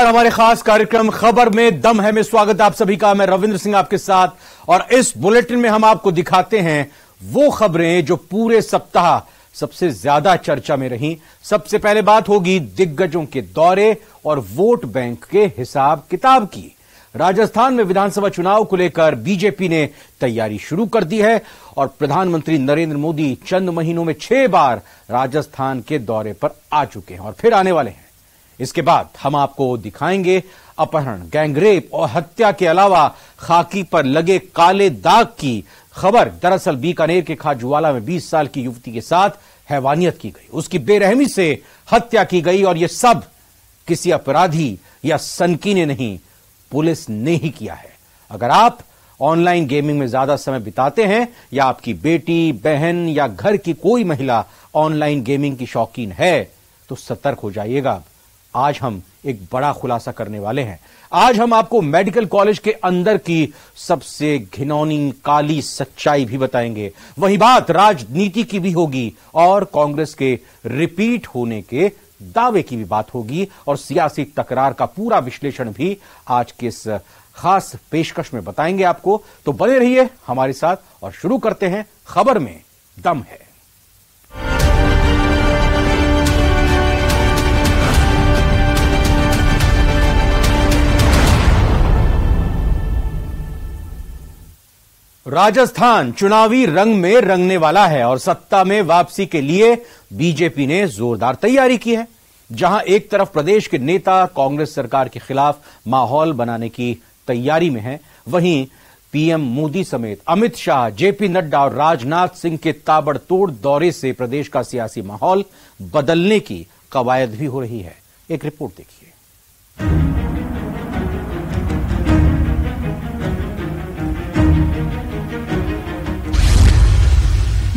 हमारे खास कार्यक्रम खबर में दम है में स्वागत है आप सभी का। मैं रविंद्र सिंह आपके साथ और इस बुलेटिन में हम आपको दिखाते हैं वो खबरें जो पूरे सप्ताह सबसे ज्यादा चर्चा में रहीं। सबसे पहले बात होगी दिग्गजों के दौरे और वोट बैंक के हिसाब किताब की। राजस्थान में विधानसभा चुनाव को लेकर बीजेपी ने तैयारी शुरू कर दी है और प्रधानमंत्री नरेंद्र मोदी चंद महीनों में 6 बार राजस्थान के दौरे पर आ चुके हैं और फिर आने वाले हैं। इसके बाद हम आपको दिखाएंगे अपहरण, गैंगरेप और हत्या के अलावा खाकी पर लगे काले दाग की खबर। दरअसल बीकानेर के खाजूवाला में 20 साल की युवती के साथ हैवानियत की गई, उसकी बेरहमी से हत्या की गई और यह सब किसी अपराधी या सनकी ने नहीं, पुलिस ने ही किया है। अगर आप ऑनलाइन गेमिंग में ज्यादा समय बिताते हैं या आपकी बेटी, बहन या घर की कोई महिला ऑनलाइन गेमिंग की शौकीन है तो सतर्क हो जाइएगा। आज हम एक बड़ा खुलासा करने वाले हैं। आज हम आपको मेडिकल कॉलेज के अंदर की सबसे घिनौनी काली सच्चाई भी बताएंगे। वहीं बात राजनीति की भी होगी और कांग्रेस के रिपीट होने के दावे की भी बात होगी और सियासी तकरार का पूरा विश्लेषण भी आज के इस खास पेशकश में बताएंगे आपको। तो बने रहिए हमारे साथ और शुरू करते हैं खबर में दम है। राजस्थान चुनावी रंग में रंगने वाला है और सत्ता में वापसी के लिए बीजेपी ने जोरदार तैयारी की है। जहां एक तरफ प्रदेश के नेता कांग्रेस सरकार के खिलाफ माहौल बनाने की तैयारी में हैं, वहीं पीएम मोदी समेत अमित शाह, जेपी नड्डा और राजनाथ सिंह के ताबड़तोड़ दौरे से प्रदेश का सियासी माहौल बदलने की कवायद भी हो रही है। एक रिपोर्ट देखिए।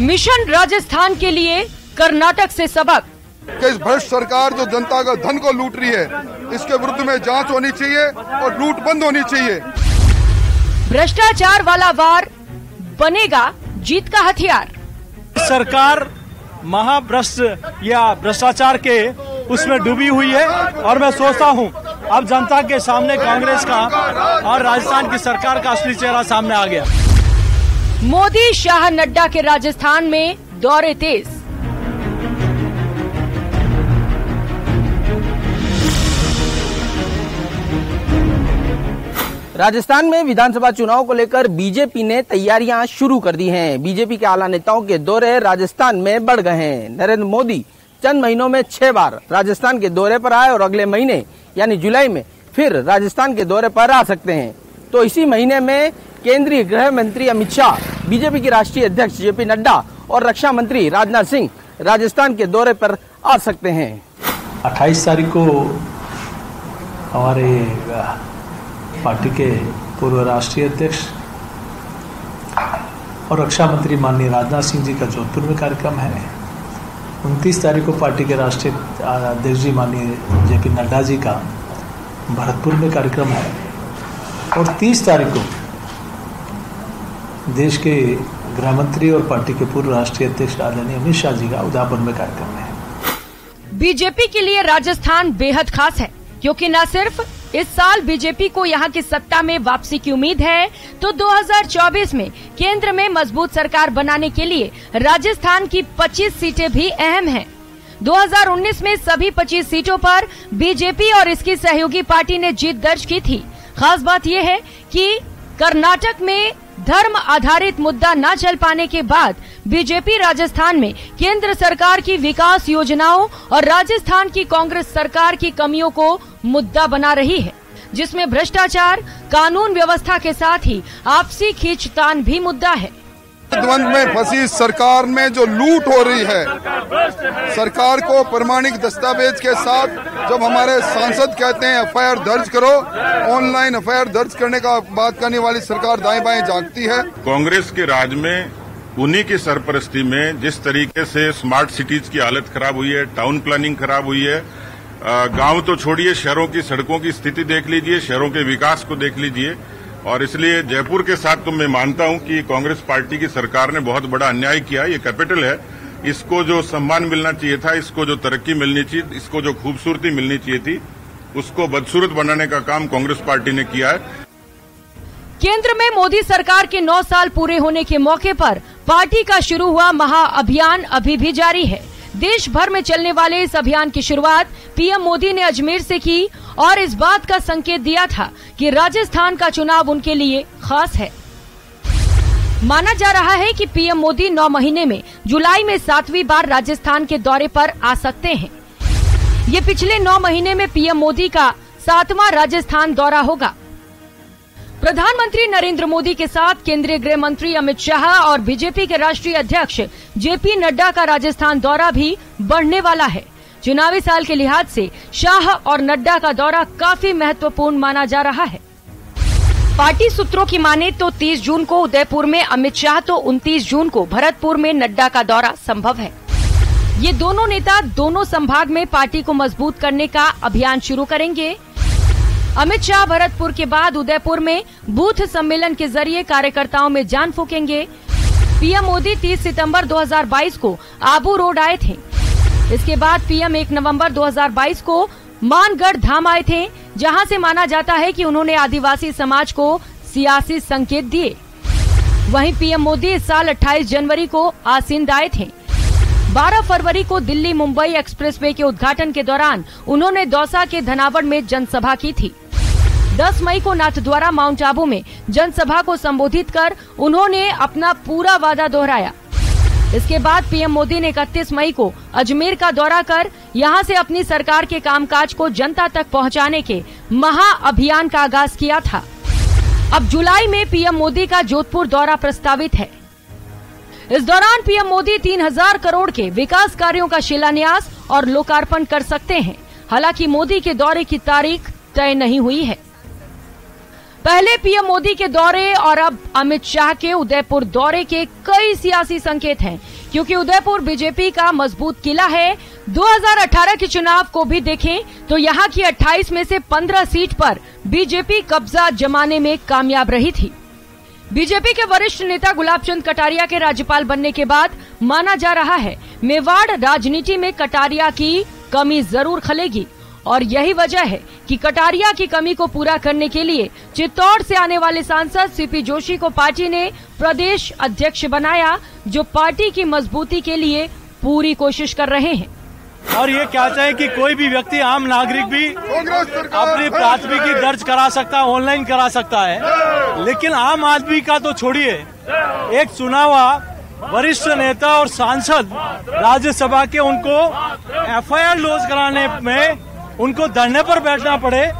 मिशन राजस्थान के लिए कर्नाटक से सबक। इस भ्रष्ट सरकार जो जनता का धन को लूट रही है, इसके विरुद्ध में जांच होनी चाहिए और लूट बंद होनी चाहिए। भ्रष्टाचार वाला वार बनेगा जीत का हथियार। सरकार महाभ्रष्ट या भ्रष्टाचार के उसमें डूबी हुई है और मैं सोचता हूं अब जनता के सामने कांग्रेस का और राजस्थान की सरकार का असली चेहरा सामने आ गया। मोदी, शाह, नड्डा के राजस्थान में दौरे तेज। राजस्थान में विधानसभा चुनाव को लेकर बीजेपी ने तैयारियां शुरू कर दी हैं। बीजेपी के आला नेताओं के दौरे राजस्थान में बढ़ गए हैं। नरेंद्र मोदी चंद महीनों में 6 बार राजस्थान के दौरे पर आए और अगले महीने यानी जुलाई में फिर राजस्थान के दौरे पर आ सकते हैं। तो इसी महीने में केंद्रीय गृह मंत्री अमित शाह, बीजेपी के राष्ट्रीय अध्यक्ष जेपी नड्डा और रक्षा मंत्री राजनाथ सिंह राजस्थान के दौरे पर आ सकते हैं। 28 तारीख को हमारे पार्टी के पूर्व राष्ट्रीय अध्यक्ष और रक्षा मंत्री माननीय राजनाथ सिंह जी का जोधपुर में कार्यक्रम है। 29 तारीख को पार्टी के राष्ट्रीय अध्यक्ष जी माननीय जेपी नड्डा जी का भरतपुर में कार्यक्रम है और 30 तारीख को देश के गृह मंत्री और पार्टी के पूर्व राष्ट्रीय अध्यक्ष आदरणीय अमित शाह जी का उदयपुर में कार्यक्रम है। बीजेपी के लिए राजस्थान बेहद खास है क्योंकि न सिर्फ इस साल बीजेपी को यहां की सत्ता में वापसी की उम्मीद है, तो 2024 में केंद्र में मजबूत सरकार बनाने के लिए राजस्थान की 25 सीटें भी अहम हैं। 2019 में सभी 25 सीटों पर बीजेपी और इसकी सहयोगी पार्टी ने जीत दर्ज की थी। खास बात यह है कि कर्नाटक में धर्म आधारित मुद्दा न चल पाने के बाद बीजेपी राजस्थान में केंद्र सरकार की विकास योजनाओं और राजस्थान की कांग्रेस सरकार की कमियों को मुद्दा बना रही है, जिसमें भ्रष्टाचार, कानून व्यवस्था के साथ ही आपसी खींचतान भी मुद्दा है। द्वंद्व में फंसी सरकार में जो लूट हो रही है, सरकार को प्रमाणिक दस्तावेज के साथ जब हमारे सांसद कहते हैं एफआईआर दर्ज करो, ऑनलाइन एफआईआर दर्ज करने का बात करने वाली सरकार दाएं बाएं झांकती है। कांग्रेस के राज में उन्हीं की सरपरस्ती में जिस तरीके से स्मार्ट सिटीज की हालत खराब हुई है, टाउन प्लानिंग खराब हुई है, गांव तो छोड़िए, शहरों की सड़कों की स्थिति देख लीजिए, शहरों के विकास को देख लीजिए। और इसलिए जयपुर के साथ तो मैं मानता हूं कि कांग्रेस पार्टी की सरकार ने बहुत बड़ा अन्याय किया। ये कैपिटल है, इसको जो सम्मान मिलना चाहिए था, इसको जो तरक्की मिलनी चाहिए, इसको जो खूबसूरती मिलनी चाहिए थी, उसको बदसूरत बनाने का काम कांग्रेस पार्टी ने किया है। केंद्र में मोदी सरकार के 9 साल पूरे होने के मौके पर पार्टी का शुरू हुआ महाअभियान अभी भी जारी है। देश भर में चलने वाले इस अभियान की शुरुआत पीएम मोदी ने अजमेर से की और इस बात का संकेत दिया था कि राजस्थान का चुनाव उनके लिए खास है। माना जा रहा है कि पीएम मोदी 9 महीने में जुलाई में 7वीं बार राजस्थान के दौरे पर आ सकते हैं। ये पिछले 9 महीने में पीएम मोदी का 7वां राजस्थान दौरा होगा। प्रधानमंत्री नरेंद्र मोदी के साथ केंद्रीय गृह मंत्री अमित शाह और बीजेपी के राष्ट्रीय अध्यक्ष जेपी नड्डा का राजस्थान दौरा भी बढ़ने वाला है। चुनावी साल के लिहाज से शाह और नड्डा का दौरा काफी महत्वपूर्ण माना जा रहा है। पार्टी सूत्रों की माने तो 30 जून को उदयपुर में अमित शाह तो 29 जून को भरतपुर में नड्डा का दौरा संभव है। ये दोनों नेता दोनों संभाग में पार्टी को मजबूत करने का अभियान शुरू करेंगे। अमित शाह भरतपुर के बाद उदयपुर में बूथ सम्मेलन के जरिए कार्यकर्ताओं में जान फूकेंगे। पीएम मोदी 30 सितंबर 2022 को आबू रोड आए थे। इसके बाद पीएम 1 नवंबर 2022 को मानगढ़ धाम आए थे, जहां से माना जाता है कि उन्होंने आदिवासी समाज को सियासी संकेत दिए। वहीं पीएम मोदी इस साल 28 जनवरी को आसींद आए थे। 12 फरवरी को दिल्ली मुंबई एक्सप्रेसवे के उद्घाटन के दौरान उन्होंने दौसा के धनावड़ में जनसभा की थी। 10 मई को नाथद्वारा माउंट आबू में जनसभा को संबोधित कर उन्होंने अपना पूरा वादा दोहराया। इसके बाद पीएम मोदी ने 31 मई को अजमेर का दौरा कर यहां से अपनी सरकार के कामकाज को जनता तक पहुंचाने के महाअभियान का आगाज किया था। अब जुलाई में पीएम मोदी का जोधपुर दौरा प्रस्तावित है। इस दौरान पीएम मोदी 3000 करोड़ के विकास कार्यों का शिलान्यास और लोकार्पण कर सकते हैं। हालांकि मोदी के दौरे की तारीख तय नहीं हुई है। पहले पीएम मोदी के दौरे और अब अमित शाह के उदयपुर दौरे के कई सियासी संकेत हैं, क्योंकि उदयपुर बीजेपी का मजबूत किला है। 2018 के चुनाव को भी देखें तो यहां की 28 में से 15 सीट पर बीजेपी कब्जा जमाने में कामयाब रही थी। बीजेपी के वरिष्ठ नेता गुलाबचंद कटारिया के राज्यपाल बनने के बाद माना जा रहा है मेवाड़ राजनीति में कटारिया की कमी जरूर खलेगी और यही वजह है कि कटारिया की कमी को पूरा करने के लिए चित्तौड़ से आने वाले सांसद सीपी जोशी को पार्टी ने प्रदेश अध्यक्ष बनाया, जो पार्टी की मजबूती के लिए पूरी कोशिश कर रहे हैं। और ये कहते हैं कि कोई भी व्यक्ति, आम नागरिक भी अपनी प्राथमिकी दर्ज करा सकता है, ऑनलाइन करा सकता है। लेकिन आम आदमी का तो छोड़िए, एक चुना हुआ वरिष्ठ नेता और सांसद राज्यसभा के उनको एफआईआर लॉन्च कराने में उनको धरने पर बैठना पड़े।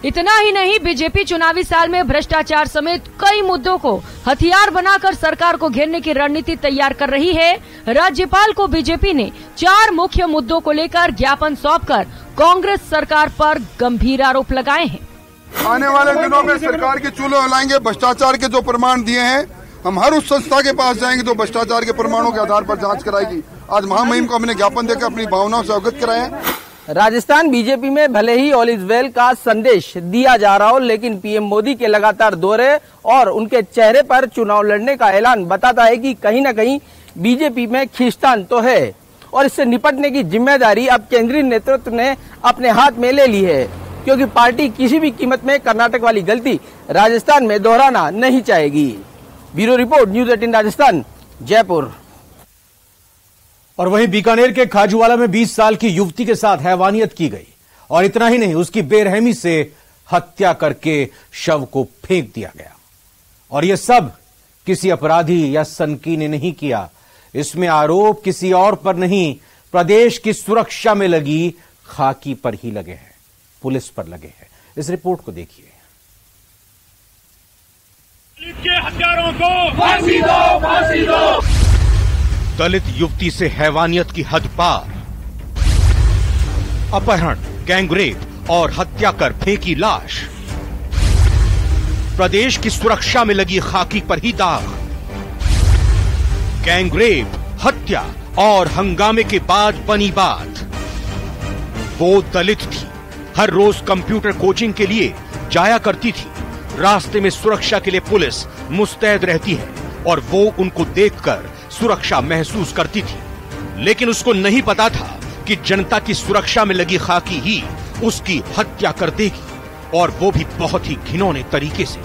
इतना ही नहीं, बीजेपी चुनावी साल में भ्रष्टाचार समेत कई मुद्दों को हथियार बनाकर सरकार को घेरने की रणनीति तैयार कर रही है। राज्यपाल को बीजेपी ने 4 मुख्य मुद्दों को लेकर ज्ञापन सौंपकर कांग्रेस सरकार पर गंभीर आरोप लगाए हैं। आने वाले दिनों में सरकार के चूल्हे हिलाएंगे। भ्रष्टाचार के जो प्रमाण दिए हैं, हम हर उस संस्था के पास जाएंगे जो भ्रष्टाचार के प्रमाणों के आधार पर जाँच कराएगी। आज महामहिम को हमने ज्ञापन देकर अपनी भावनाओं से अवगत कराए। राजस्थान बीजेपी में भले ही ऑल इज वेल का संदेश दिया जा रहा हो, लेकिन पीएम मोदी के लगातार दौरे और उनके चेहरे पर चुनाव लड़ने का ऐलान बताता है कि कहीं न कहीं बीजेपी में खींचतान तो है और इससे निपटने की जिम्मेदारी अब केंद्रीय नेतृत्व ने अपने हाथ में ले ली है, क्योंकि पार्टी किसी भी कीमत में कर्नाटक वाली गलती राजस्थान में दोहराना नहीं चाहेगी। Bureau report, news 18 Rajasthan, Jaipur. और वहीं बीकानेर के खाजूवाला में 20 साल की युवती के साथ हैवानियत की गई और इतना ही नहीं, उसकी बेरहमी से हत्या करके शव को फेंक दिया गया। और यह सब किसी अपराधी या सनकी ने नहीं किया। इसमें आरोप किसी और पर नहीं, प्रदेश की सुरक्षा में लगी खाकी पर ही लगे हैं, पुलिस पर लगे हैं। इस रिपोर्ट को देखिए। हत्यारों को फांसी दो, फांसी दो। दलित युवती से हैवानियत की हद पार, अपहरण, गैंगरेप और हत्या कर फेंकी लाश। प्रदेश की सुरक्षा में लगी खाकी पर ही दाग। गैंगरेप, हत्या और हंगामे के बाद बनी बात। वो दलित थी, हर रोज कंप्यूटर कोचिंग के लिए जाया करती थी। रास्ते में सुरक्षा के लिए पुलिस मुस्तैद रहती है और वो उनको देखकर सुरक्षा महसूस करती थी, लेकिन उसको नहीं पता था कि जनता की सुरक्षा में लगी खाकी ही उसकी हत्या कर देगी, और वो भी बहुत ही घिनौने तरीके से।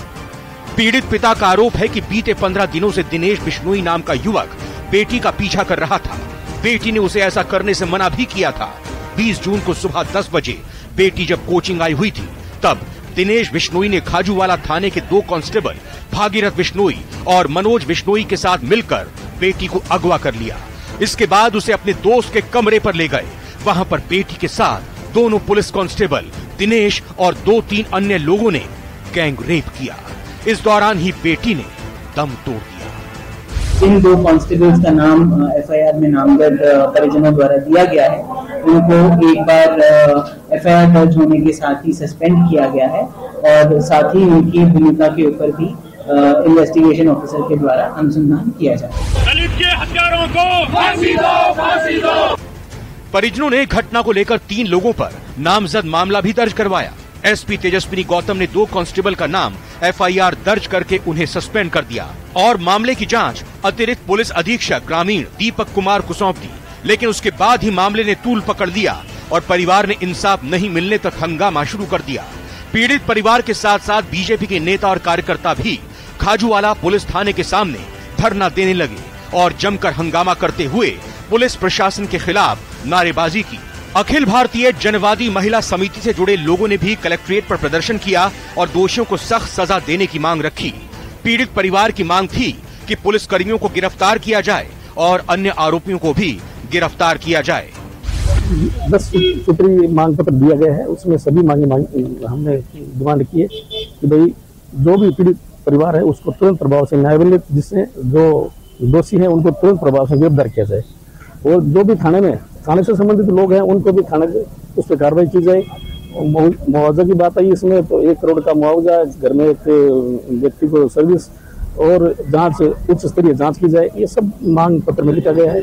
पीड़ित पिता का आरोप है कि बीते 15 दिनों से दिनेश बिश्नोई नाम का युवक बेटी का पीछा कर रहा था। बेटी ने उसे ऐसा करने से मना भी किया था। 20 जून को सुबह 10 बजे बेटी जब कोचिंग आई हुई थी, तब दिनेश बिश्नोई ने खाजूवाला थाने के 2 कांस्टेबल भागीरथ बिश्नोई और मनोज बिश्नोई के साथ मिलकर बेटी को अगवा कर लिया। इसके बाद उसे अपने दोस्त के कमरे पर ले गए। वहां पर बेटी के साथ दोनों पुलिस कांस्टेबल दिनेश और 2-3 अन्य लोगों ने गैंग रेप किया। इस दौरान ही बेटी ने दम तोड़ दिया। इन 2 कांस्टेबल्स का नाम एफआईआर में नामजद परिजनों द्वारा दिया गया है। उनको एक बार एफआईआर दर्ज होने के साथ ही सस्पेंड किया गया है और साथ ही उनकी भूमिका के ऊपर भी इन्वेस्टिगेशन ऑफिसर के द्वारा अनुसंधान किया जाएगा। दलित के हत्यारों को फांसी दो, फांसी दो। परिजनों ने घटना को लेकर 3 लोगों पर नामजद मामला भी दर्ज करवाया। एसपी तेजस्विनी गौतम ने 2 कांस्टेबल का नाम एफआईआर दर्ज करके उन्हें सस्पेंड कर दिया और मामले की जांच अतिरिक्त पुलिस अधीक्षक ग्रामीण दीपक कुमार को सौंप दी। लेकिन उसके बाद ही मामले ने तूल पकड़ लिया और परिवार ने इंसाफ नहीं मिलने तक हंगामा शुरू कर दिया। पीड़ित परिवार के साथ साथ बीजेपी के नेता और कार्यकर्ता भी खाजूवाला पुलिस थाने के सामने धरना देने लगे और जमकर हंगामा करते हुए पुलिस प्रशासन के खिलाफ नारेबाजी की। अखिल भारतीय जनवादी महिला समिति से जुड़े लोगों ने भी कलेक्ट्रेट पर प्रदर्शन किया और दोषियों को सख्त सजा देने की मांग रखी। पीड़ित परिवार की मांग थी कि पुलिसकर्मियों को गिरफ्तार किया जाए और अन्य आरोपियों को भी गिरफ्तार किया जाए। 10 सूत्री मांग पत्र दिया गया है, उसमें सभी मांगे हमने डिमांड की है कि भाई जो भी पीड़ित परिवार है उसको तुरंत प्रभाव से न्याय मिले, जिससे जो दोषी है उनको तुरंत प्रभाव से गिरफ्तार किया जाए और जो भी थाने से संबंधित लोग हैं उनको भी थाने से उस पर कार्रवाई की जाए। मुआवजा की बात आई इसमें तो 1 करोड़ का मुआवजा, घर में एक व्यक्ति को सर्विस और जांच, उच्च स्तरीय जांच की जाए, ये सब मांग पत्र में लिखा गया है।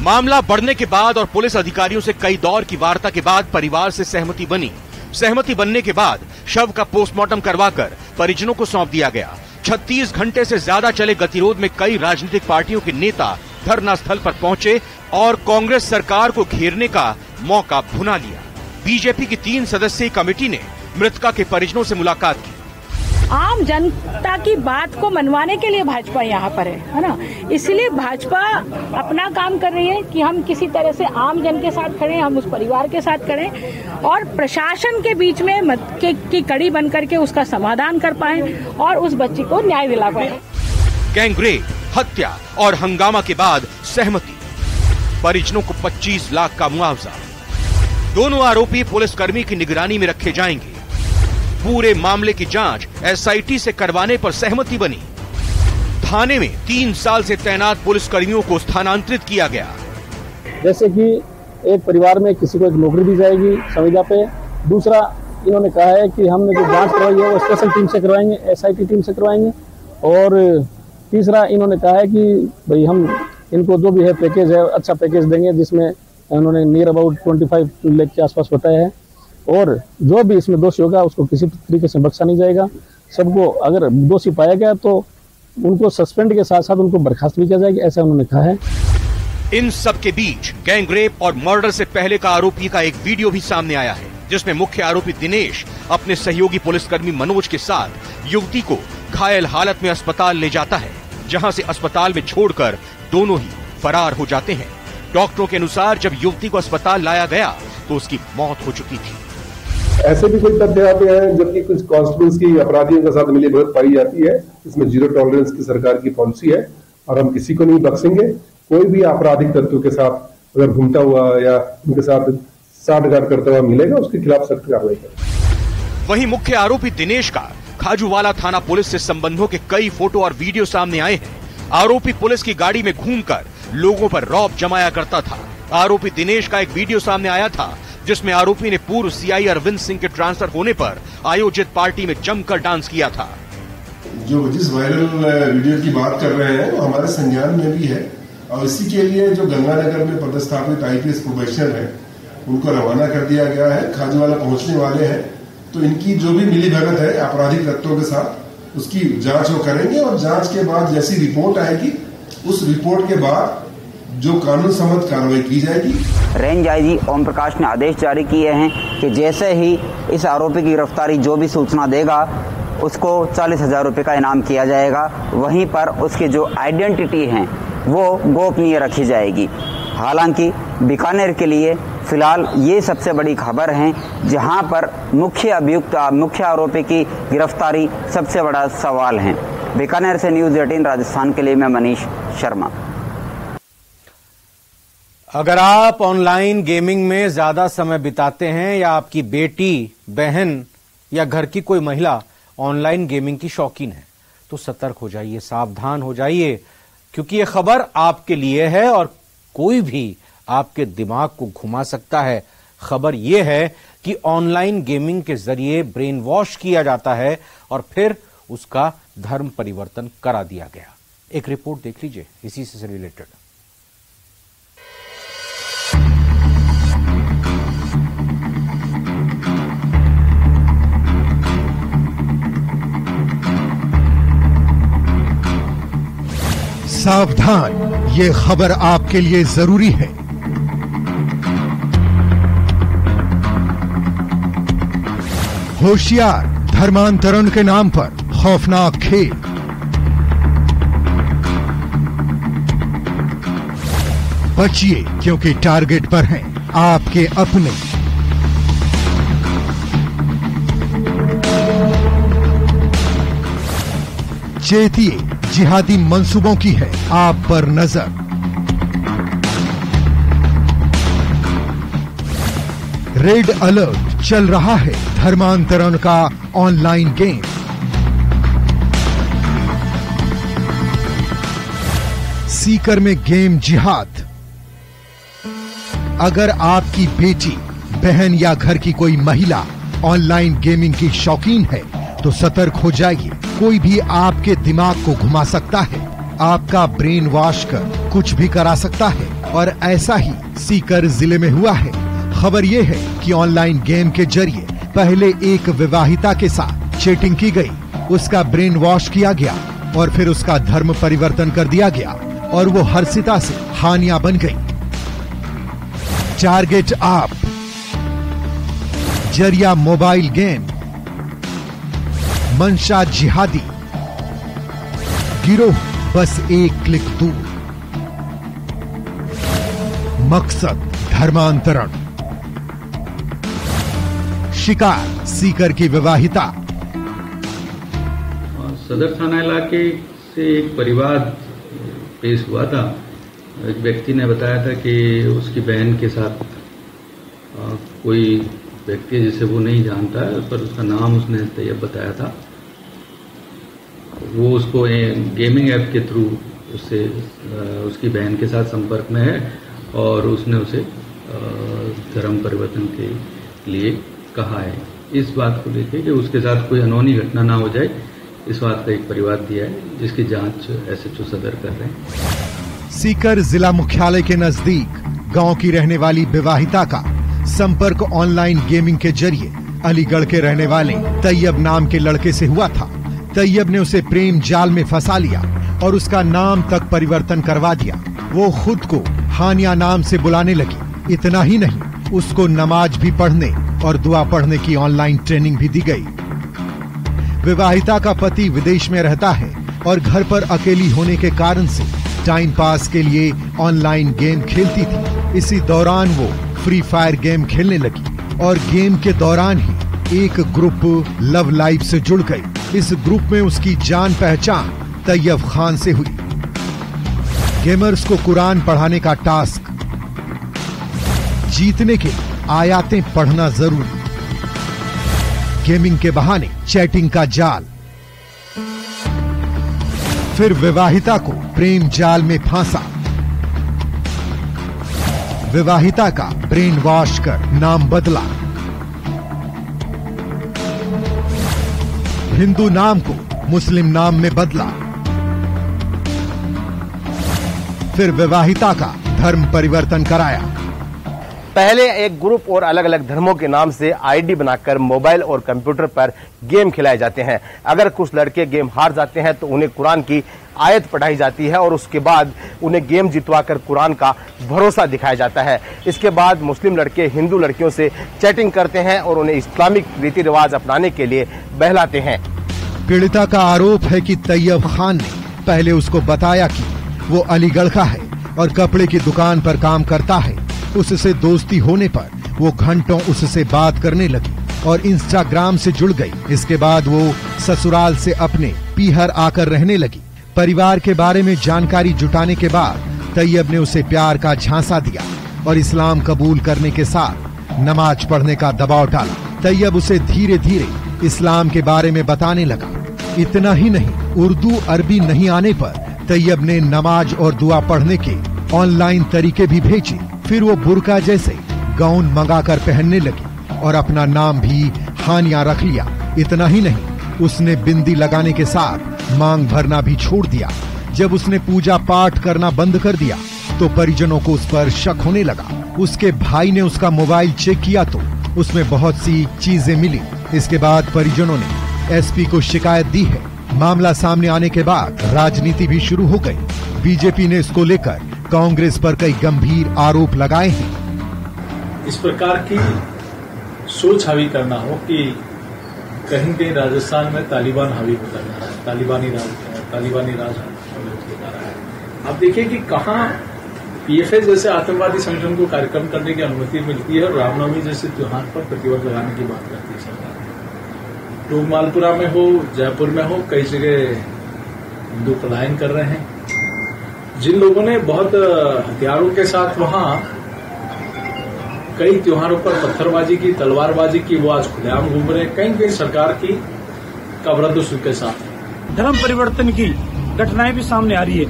मामला बढ़ने के बाद और पुलिस अधिकारियों से कई दौर की वार्ता के बाद परिवार से सहमति बनी। सहमति बनने के बाद शव का पोस्टमार्टम करवाकर परिजनों को सौंप दिया गया। 36 घंटे से ज्यादा चले गतिरोध में कई राजनीतिक पार्टियों के नेता धरना स्थल पर पहुंचे और कांग्रेस सरकार को घेरने का मौका भुना लिया। बीजेपी की 3 सदस्यीय कमेटी ने मृतका के परिजनों से मुलाकात की। आम जनता की बात को मनवाने के लिए भाजपा यहाँ पर है ना। इसलिए भाजपा अपना काम कर रही है कि हम किसी तरह से आम जन के साथ खड़े, हम उस परिवार के साथ खड़े और प्रशासन के बीच में की कड़ी बन करके उसका समाधान कर पाए और उस बच्ची को न्याय दिला पाए। गैंगरेप, हत्या और हंगामा के बाद सहमति। परिजनों को 25 लाख का मुआवजा। दोनों आरोपी पुलिसकर्मी की निगरानी में रखे जाएंगे। पूरे मामले की जांच एसआईटी से करवाने पर सहमति बनी। थाने में 3 साल से तैनात पुलिसकर्मियों को स्थानांतरित किया गया। जैसे कि एक परिवार में किसी को एक नौकरी दी जाएगी संविदा पे। दूसरा, इन्होंने कहा है कि हमने जो जांच करवाई है वो स्पेशल टीम से करवाएंगे, एसआईटी टीम से करवाएंगे। और तीसरा, इन्होंने कहा है कि भाई हम इनको जो भी है पैकेज है अच्छा पैकेज देंगे, जिसमें उन्होंने नियर अबाउट 25 लाख के आसपास बताया है। और जो भी इसमें दोषी होगा उसको किसी तरीके से बख्शा नहीं जाएगा। सबको अगर दोषी पाया गया तो उनको सस्पेंड के साथ साथ उनको बर्खास्त भी किया जाएगा, ऐसा उन्होंने कहा है। इन सब के बीच गैंगरेप और मर्डर से पहले का आरोपी का एक वीडियो भी सामने आया है, जिसमें मुख्य आरोपी दिनेश अपने सहयोगी पुलिसकर्मी मनोज के साथ युवती को घायल हालत में अस्पताल ले जाता है, जहां से अस्पताल में छोड़कर दोनों ही फरार हो जाते हैं। डॉक्टरों के अनुसार जब युवती को अस्पताल लाया गया तो उसकी मौत हो चुकी थी। ऐसे भी कोई तथ्य आते हैं जबकि कुछ कांस्टेबल्स की अपराधियों के साथ मिलीभगत पाई जाती है। इसमें 0 टॉलरेंस की सरकार की पॉलिसी है और हम किसी को नहीं बख्शेंगे। कोई भी आपराधिक तत्वों के साथ अगर घूमता हुआ या उनके साथ साठगांठ करता हुआ मिलेगा, उसके खिलाफ सख्त कार्रवाई करेंगे। वहीं मुख्य आरोपी दिनेश का खाजूवाला थाना पुलिस से संबंधों के कई फोटो और वीडियो सामने आए हैं। आरोपी पुलिस की गाड़ी में घूमकर लोगों पर रौब जमाया करता था। आरोपी दिनेश का एक वीडियो सामने आया था जिसमें आरोपी ने पूर्व सीआई अरविंद सिंह के ट्रांसफर होने पर आयोजित पार्टी में जमकर डांस किया था। जो जिस वायरल वीडियो की बात कर रहे हैं वो हमारे संज्ञान में भी है और इसी के लिए जो गंगानगर में पदस्थापित आईपीएस प्रोबेशनर है उनको रवाना कर दिया गया है। खाजूवाला पहुंचने वाले हैं तो इनकी जो भी मिलीभगत है आपराधिक तत्वों के साथ उसकी जांच वो करेंगे और जांच के बाद जैसी रिपोर्ट आएगी उस रिपोर्ट के बाद जो कानून सम्मत कार्रवाई की जाएगी। रेंज आईजी ओम प्रकाश ने आदेश जारी किए हैं कि जैसे ही इस आरोपी की गिरफ्तारी जो भी सूचना देगा उसको 40,000 रुपये का इनाम किया जाएगा। वहीं पर उसकी जो आइडेंटिटी है वो गोपनीय रखी जाएगी। हालांकि बीकानेर के लिए फिलहाल ये सबसे बड़ी खबर है, जहां पर मुख्य आरोपी की गिरफ्तारी सबसे बड़ा सवाल है। बीकानेर से न्यूज़ 18 राजस्थान के लिए मैं मनीष शर्मा। अगर आप ऑनलाइन गेमिंग में ज्यादा समय बिताते हैं या आपकी बेटी, बहन या घर की कोई महिला ऑनलाइन गेमिंग की शौकीन है तो सतर्क हो जाइए, सावधान हो जाइए, क्योंकि यह खबर आपके लिए है और कोई भी आपके दिमाग को घुमा सकता है। खबर यह है कि ऑनलाइन गेमिंग के जरिए ब्रेन वॉश किया जाता है और फिर उसका धर्म परिवर्तन करा दिया गया। एक रिपोर्ट देख लीजिए इसी से रिलेटेड। सावधान, ये खबर आपके लिए जरूरी है। होशियार, धर्मांतरण के नाम पर खौफनाक खेल। बचिए, क्योंकि टारगेट पर हैं आपके अपने। चेतिए, जिहादी मंसूबों की है आप पर नजर। रेड अलर्ट, चल रहा है धर्मांतरण का ऑनलाइन गेम। सीकर में गेम जिहाद। अगर आपकी बेटी, बहन या घर की कोई महिला ऑनलाइन गेमिंग की शौकीन है तो सतर्क हो जाइए। कोई भी आपके दिमाग को घुमा सकता है, आपका ब्रेन वॉश कर कुछ भी करा सकता है, और ऐसा ही सीकर जिले में हुआ है। खबर यह है कि ऑनलाइन गेम के जरिए पहले एक विवाहिता के साथ चीटिंग की गई, उसका ब्रेन वॉश किया गया और फिर उसका धर्म परिवर्तन कर दिया गया और वो हर्षिता से हानिया बन गई। टारगेट आप, जरिया मोबाइल गेम, मंशा जिहादी, गिरोह बस एक क्लिक दूर, मकसद धर्मांतरण, शिकार सीकर की विवाहिता। सदर थाना इलाके से एक परिवार पेश हुआ था। एक व्यक्ति ने बताया था कि उसकी बहन के साथ कोई व्यक्ति जिसे वो नहीं जानता है, पर उसका नाम उसने तैयब बताया था। वो उसको गेमिंग ऐप के थ्रू उससे उसकी बहन के साथ संपर्क में है और उसने उसे धर्म परिवर्तन के लिए कहा है। इस बात को लेकर कि उसके साथ कोई अनहोनी घटना ना हो जाए, इस बात का एक परिवार दिया है, जिसकी जांच एसएचओ सदर कर रहे हैं। सीकर जिला मुख्यालय के नजदीक गांव की रहने वाली विवाहिता का संपर्क ऑनलाइन गेमिंग के जरिए अलीगढ़ के रहने वाले तैयब नाम के लड़के से हुआ था। तैयब ने उसे प्रेम जाल में फंसा लिया और उसका नाम तक परिवर्तन करवा दिया। वो खुद को हानिया नाम से बुलाने लगी। इतना ही नहीं, उसको नमाज भी पढ़ने और दुआ पढ़ने की ऑनलाइन ट्रेनिंग भी दी गई। विवाहिता का पति विदेश में रहता है और घर पर अकेली होने के कारण से टाइम पास के लिए ऑनलाइन गेम खेलती थी। इसी दौरान वो फ्री फायर गेम खेलने लगी और गेम के दौरान ही एक ग्रुप लव लाइफ से जुड़ गई। इस ग्रुप में उसकी जान पहचान तैयब खान से हुई। गेमर्स को कुरान पढ़ाने का टास्क, जीतने के आयातें पढ़ना जरूरी, गेमिंग के बहाने चैटिंग का जाल, फिर विवाहिता को प्रेम जाल में फांसा। विवाहिता का ब्रेन वॉश कर नाम बदला, हिंदू नाम को मुस्लिम नाम में बदला, फिर विवाहिता का धर्म परिवर्तन कराया। पहले एक ग्रुप और अलग अलग धर्मों के नाम से आईडी बनाकर मोबाइल और कंप्यूटर पर गेम खिलाए जाते हैं। अगर कुछ लड़के गेम हार जाते हैं तो उन्हें कुरान की आयत पढ़ाई जाती है और उसके बाद उन्हें गेम जितवाकर कुरान का भरोसा दिखाया जाता है। इसके बाद मुस्लिम लड़के हिंदू लड़कियों से चैटिंग करते हैं और उन्हें इस्लामिक रीति रिवाज अपनाने के लिए बहलाते हैं। पीड़िता का आरोप है कि तैयब खान ने पहले उसको बताया कि वो अलीगढ़ का है और कपड़े की दुकान पर काम करता है। उससे दोस्ती होने पर वो घंटों उससे बात करने लगी और इंस्टाग्राम से जुड़ गई। इसके बाद वो ससुराल से अपने पीहर आकर रहने लगी। परिवार के बारे में जानकारी जुटाने के बाद तैयब ने उसे प्यार का झांसा दिया और इस्लाम कबूल करने के साथ नमाज पढ़ने का दबाव डाला। तैयब उसे धीरे धीरे इस्लाम के बारे में बताने लगा। इतना ही नहीं, उर्दू अरबी नहीं आने पर तैयब ने नमाज और दुआ पढ़ने के ऑनलाइन तरीके भी भेजे। फिर वो बुर्का जैसे गाउन मंगाकर पहनने लगी और अपना नाम भी हानिया रख लिया। इतना ही नहीं, उसने बिंदी लगाने के साथ मांग भरना भी छोड़ दिया। जब उसने पूजा पाठ करना बंद कर दिया तो परिजनों को उस पर शक होने लगा। उसके भाई ने उसका मोबाइल चेक किया तो उसमें बहुत सी चीजें मिली। इसके बाद परिजनों ने एसपी को शिकायत दी है। मामला सामने आने के बाद राजनीति भी शुरू हो गई। बीजेपी ने इसको लेकर कांग्रेस पर कई गंभीर आरोप लगाए हैं। इस प्रकार की सोच हावी करना हो कि कहीं कहीं राजस्थान में तालिबान हावी होता जा रहा है, तालिबानी राज होता रहा है। आप देखिए कि कहाँ पीएफआई जैसे आतंकवादी संगठन को कार्यक्रम करने की अनुमति मिलती है और रामनवमी जैसे त्योहार पर प्रतिबंध लगाने की बात करती है सरकार। तो मालपुरा में हो, जयपुर में हो, कई जगह हिंदू पलायन कर रहे हैं। जिन लोगों ने बहुत हथियारों के साथ वहां कई त्योहारों पर पत्थरबाजी की, तलवारबाजी की, वो आज खुलेआम घूम रहे हैं। कहीं कहीं सरकार की कबरदुश के साथ धर्म परिवर्तन की घटनाएं भी सामने आ रही है।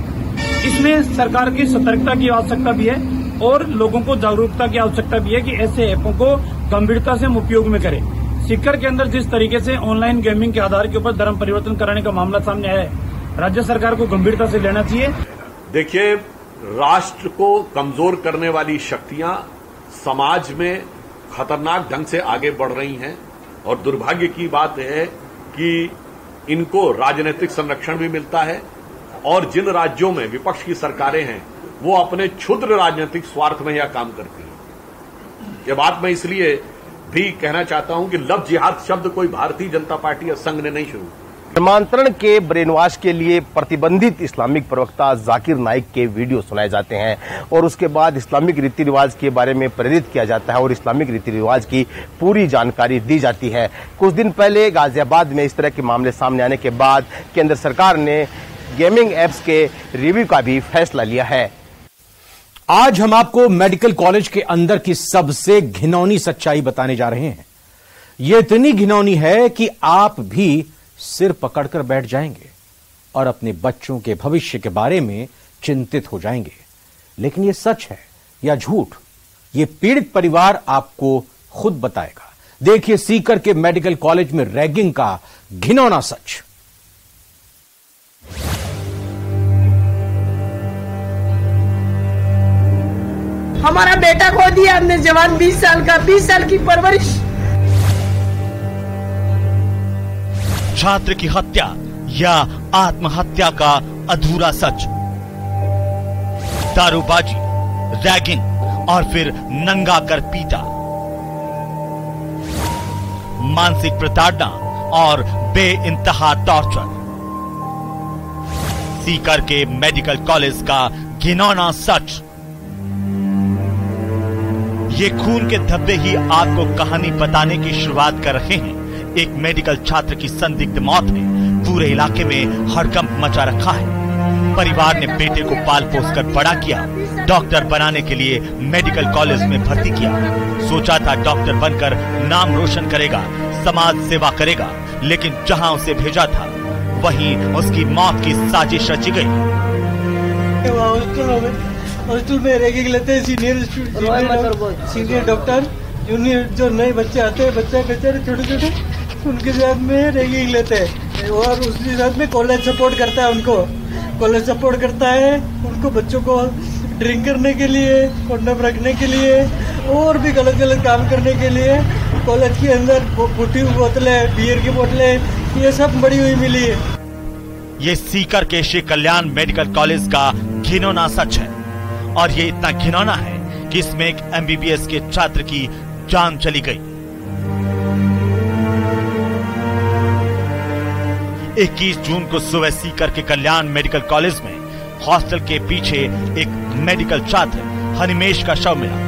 इसमें सरकार की सतर्कता की आवश्यकता भी है और लोगों को जागरूकता की आवश्यकता भी है कि ऐसे ऐपों को गंभीरता से हम उपयोग में करें। सीकर के अंदर जिस तरीके से ऑनलाइन गेमिंग के आधार के ऊपर धर्म परिवर्तन कराने का मामला सामने आया है, राज्य सरकार को गंभीरता से लेना चाहिए। देखिए, राष्ट्र को कमजोर करने वाली शक्तियां समाज में खतरनाक ढंग से आगे बढ़ रही हैं और दुर्भाग्य की बात है कि इनको राजनीतिक संरक्षण भी मिलता है और जिन राज्यों में विपक्ष की सरकारें हैं वो अपने क्षुद्र राजनीतिक स्वार्थ में यह काम करती हैं। ये बात मैं इसलिए भी कहना चाहता हूं कि लव जिहाद शब्द कोई भारतीय जनता पार्टी या संघ ने नहीं शुरू। धर्मांतरण के ब्रेनवॉश के लिए प्रतिबंधित इस्लामिक प्रवक्ता जाकिर नाइक के वीडियो सुनाए जाते हैं और उसके बाद इस्लामिक रीति रिवाज के बारे में प्रेरित किया जाता है और इस्लामिक रीति रिवाज की पूरी जानकारी दी जाती है। कुछ दिन पहले गाजियाबाद में इस तरह के मामले सामने आने के बाद केंद्र सरकार ने गेमिंग एप्स के रिव्यू का भी फैसला लिया है। आज हम आपको मेडिकल कॉलेज के अंदर की सबसे घिनौनी सच्चाई बताने जा रहे हैं। यह इतनी घिनौनी है कि आप भी सिर पकड़कर बैठ जाएंगे और अपने बच्चों के भविष्य के बारे में चिंतित हो जाएंगे। लेकिन यह सच है या झूठ, यह पीड़ित परिवार आपको खुद बताएगा। देखिए सीकर के मेडिकल कॉलेज में रैगिंग का घिनौना सच। हमारा बेटा खो दिया हमने, जवान 20 साल का, 20 साल की परवरिश। छात्र की हत्या या आत्महत्या का अधूरा सच, दारूबाजी, रैगिंग और फिर नंगा कर पीटा, मानसिक प्रताड़ना और बेइंतहा टॉर्चर। सीकर के मेडिकल कॉलेज का घिनौना सच। ये खून के धब्बे ही आपको कहानी बताने की शुरुआत कर रहे हैं। एक मेडिकल छात्र की संदिग्ध मौत ने पूरे इलाके में हड़कंप मचा रखा है। परिवार ने बेटे को पाल पोस कर बड़ा किया, डॉक्टर बनाने के लिए मेडिकल कॉलेज में भर्ती किया। सोचा था डॉक्टर बनकर नाम रोशन करेगा, समाज सेवा करेगा, लेकिन जहां उसे भेजा था वहीं उसकी मौत की साजिश रची गई। हॉस्टल में रैगिंग लेते हैं सीनियर डॉक्टर, जूनियर जो नए बच्चे आते हैं, बच्चे बेचारे छोटे छोटे, उनके साथ में रैगिंग लेते हैं और उसके साथ में कॉलेज सपोर्ट करता है। उनको कॉलेज सपोर्ट करता है, उनको बच्चों को ड्रिंक करने के लिए, कंडोम रखने के लिए और भी गलत गलत काम करने के लिए कॉलेज के अंदर फूटी हुई बोतलें, बियर की बोतलें, ये सब बड़ी हुई मिली है। ये सीकर के श्री कल्याण मेडिकल कॉलेज का घिनौना सच है, और ये इतना घिनौना है कि इसमें एक MBBS के छात्र की जान चली गई। 21 जून को सुबह सीकर के कल्याण मेडिकल कॉलेज में हॉस्टल के पीछे एक मेडिकल छात्र हनिमेश का शव मिला।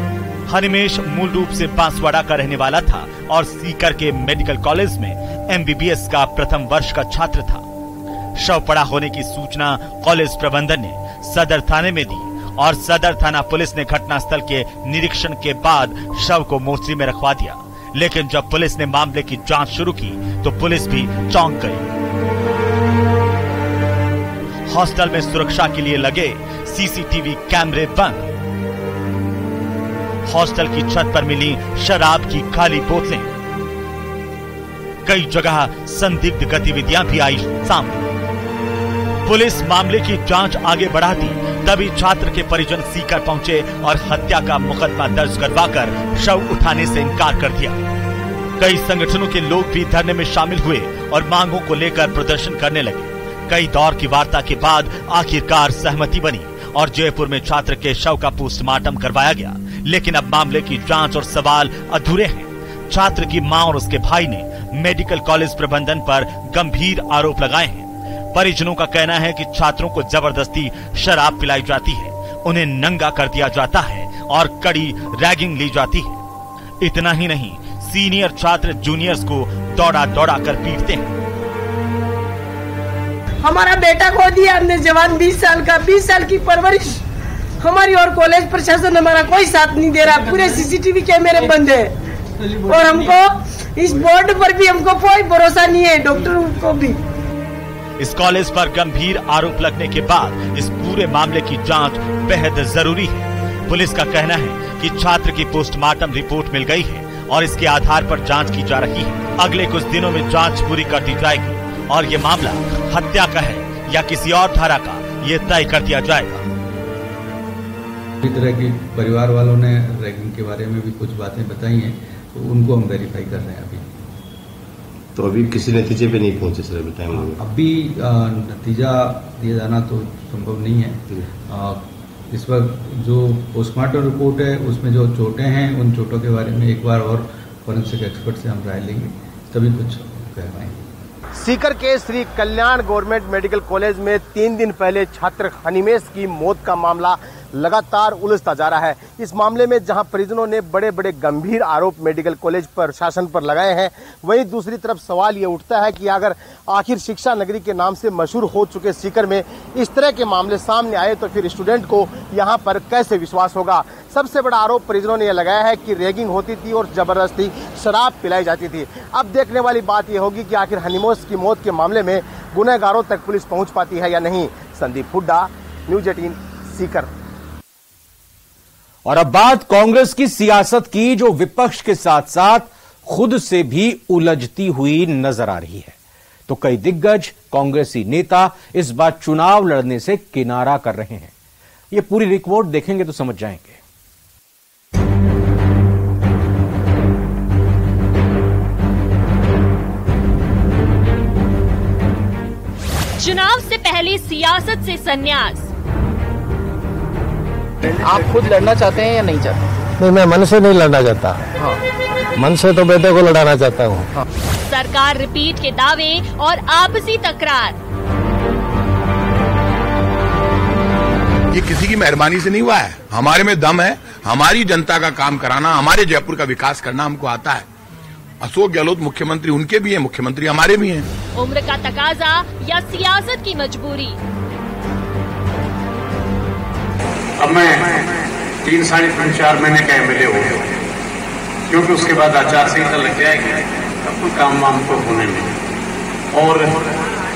हनिमेश मूल रूप से बांसवाड़ा का रहने वाला था और सीकर के मेडिकल कॉलेज में MBBS का प्रथम वर्ष का छात्र था। शव पड़ा होने की सूचना कॉलेज प्रबंधन ने सदर थाने में दी और सदर थाना पुलिस ने घटनास्थल के निरीक्षण के बाद शव को मोर्चरी में रखवा दिया। लेकिन जब पुलिस ने मामले की जांच शुरू की तो पुलिस भी चौंक गई। हॉस्टल में सुरक्षा के लिए लगे CCTV कैमरे बंद। हॉस्टल की छत पर मिली शराब की खाली बोतलें। कई जगह संदिग्ध गतिविधियां भी आई सामने। पुलिस मामले की जांच आगे बढ़ाती तभी छात्र के परिजन सीकर पहुंचे और हत्या का मुकदमा दर्ज करवाकर शव उठाने से इनकार कर दिया। कई संगठनों के लोग भी धरने में शामिल हुए और मांगों को लेकर प्रदर्शन करने लगे। कई दौर की वार्ता के बाद आखिरकार सहमति बनी और जयपुर में छात्र के शव का पोस्टमार्टम करवाया गया। लेकिन अब मामले की जांच और सवाल अधूरे हैं। छात्र की मां और उसके भाई ने मेडिकल कॉलेज प्रबंधन पर गंभीर आरोप लगाए हैं। परिजनों का कहना है कि छात्रों को जबरदस्ती शराब पिलाई जाती है, उन्हें नंगा कर दिया जाता है और कड़ी रैगिंग ली जाती है। इतना ही नहीं, सीनियर छात्र जूनियर्स को दौड़ा दौड़ा कर पीटते हैं। हमारा बेटा खो दिया हमने जवान 20 साल का, 20 साल की परवरिश हमारी, और कॉलेज प्रशासन हमारा कोई साथ नहीं दे रहा। पूरे CCTV कैमरे बंद है और हमको इस बोर्ड पर भी हमको कोई भरोसा नहीं है, डॉक्टरों को भी। इस कॉलेज पर गंभीर आरोप लगने के बाद इस पूरे मामले की जांच बेहद जरूरी है। पुलिस का कहना है कि छात्र की पोस्टमार्टम रिपोर्ट मिल गई है और इसके आधार पर जांच की जा रही है। अगले कुछ दिनों में जांच पूरी कर दी जाएगी और ये मामला हत्या का है या किसी और धारा का, ये तय कर दिया जाएगा। इस तरह की परिवार वालों ने रैगिंग के बारे में भी कुछ बातें बताई हैं, तो उनको हम वेरीफाई कर रहे हैं अभी। तो अभी किसी नतीजे पे नहीं पहुंचे सर? टाइम अभी नतीजा दिया जाना तो संभव नहीं है। इस वक्त जो पोस्टमार्टम रिपोर्ट है उसमें जो चोटें हैं उन चोटों के बारे में एक बार और फोरेंसिक एक्सपर्ट से हम राय लेंगे, तभी कुछ कह पाएंगे। सीकर के Shri Kalyan government medical college में 3 दिन पहले छात्र हनिमेश की मौत का मामला लगातार उलझता जा रहा है। इस मामले में जहां परिजनों ने बड़े बड़े गंभीर आरोप मेडिकल कॉलेज प्रशासन पर लगाए हैं, वहीं दूसरी तरफ सवाल ये उठता है कि अगर आखिर शिक्षा नगरी के नाम से मशहूर हो चुके सीकर में इस तरह के मामले सामने आए तो फिर स्टूडेंट को यहां पर कैसे विश्वास होगा। सबसे बड़ा आरोप परिजनों ने यह लगाया है कि रैगिंग होती थी और जबरदस्ती शराब पिलाई जाती थी। अब देखने वाली बात यह होगी कि आखिर हनिमेश की मौत के मामले में गुनहगारों तक पुलिस पहुंच पाती है या नहीं। संदीप हुड्डा, न्यूज 18 सीकर। और अब बात कांग्रेस की सियासत की, जो विपक्ष के साथ साथ खुद से भी उलझती हुई नजर आ रही है। तो कई दिग्गज कांग्रेसी नेता इस बार चुनाव लड़ने से किनारा कर रहे हैं। ये पूरी रिपोर्ट देखेंगे तो समझ जाएंगे। चुनाव से पहले सियासत से संन्यास। आप खुद लड़ना चाहते हैं या नहीं चाहते? नहीं, मैं मन से नहीं लड़ना चाहता। हाँ। मन से तो बेटे को लड़ाना चाहता हूँ। हाँ। सरकार रिपीट के दावे और आपसी तकरार। ये किसी की मेहरबानी से नहीं हुआ है, हमारे में दम है। हमारी जनता का काम कराना, हमारे जयपुर का विकास करना हमको आता है। अशोक गहलोत मुख्यमंत्री उनके भी हैं, मुख्यमंत्री हमारे भी हैं। उम्र का तकाजा या सियासत की मजबूरी। अब मैं 3 साढ़े 4 महीने का MLA हो गया, क्योंकि उसके बाद आचार संहिता लग जाएगी, अब कोई काम वाम को होने में। और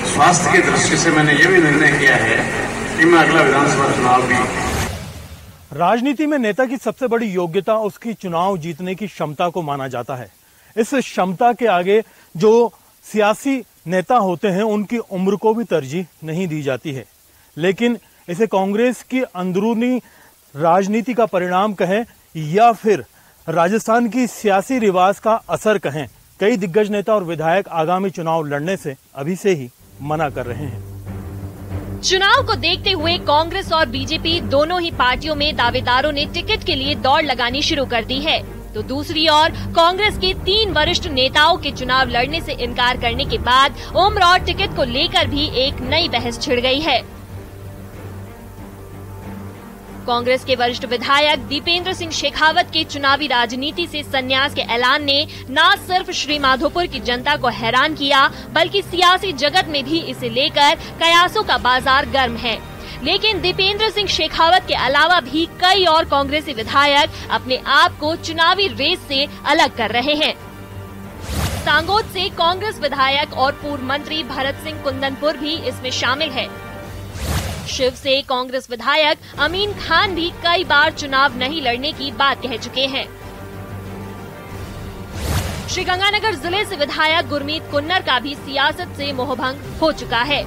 स्वास्थ्य की दृष्टि से मैंने ये भी निर्णय किया है कि मैं अगला विधानसभा चुनाव भी। राजनीति में नेता की सबसे बड़ी योग्यता उसकी चुनाव जीतने की क्षमता को माना जाता है। इस क्षमता के आगे जो सियासी नेता होते हैं उनकी उम्र को भी तरजीह नहीं दी जाती है। लेकिन इसे कांग्रेस की अंदरूनी राजनीति का परिणाम कहें या फिर राजस्थान की सियासी रिवाज का असर कहें, कई दिग्गज नेता और विधायक आगामी चुनाव लड़ने से अभी से ही मना कर रहे हैं। चुनाव को देखते हुए कांग्रेस और बीजेपी दोनों ही पार्टियों में दावेदारों ने टिकट के लिए दौड़ लगानी शुरू कर दी है, तो दूसरी ओर कांग्रेस के 3 वरिष्ठ नेताओं के चुनाव लड़ने से इनकार करने के बाद उम्र और टिकट को लेकर भी एक नई बहस छिड़ गई है। कांग्रेस के वरिष्ठ विधायक दीपेंद्र सिंह शेखावत के चुनावी राजनीति से संन्यास के ऐलान ने न सिर्फ श्रीमाधोपुर की जनता को हैरान किया, बल्कि सियासी जगत में भी इसे लेकर कयासों का बाजार गर्म है। लेकिन दीपेंद्र सिंह शेखावत के अलावा भी कई और कांग्रेसी विधायक अपने आप को चुनावी रेस से अलग कर रहे हैं। सांगोद से कांग्रेस विधायक और पूर्व मंत्री भरत सिंह कुंदनपुर भी इसमें शामिल है। शिव से कांग्रेस विधायक अमीन खान भी कई बार चुनाव नहीं लड़ने की बात कह चुके हैं। श्रीगंगानगर जिले से विधायक गुरमीत कुन्नर का भी सियासत से मोहभंग हो चुका है।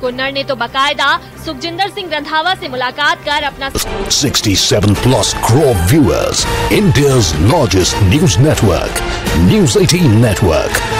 कुन्नर ने तो बकायदा सुखजिंदर सिंह रंधावा से मुलाकात कर अपना 67+ crore viewers, India's largest news network, News 18 Network.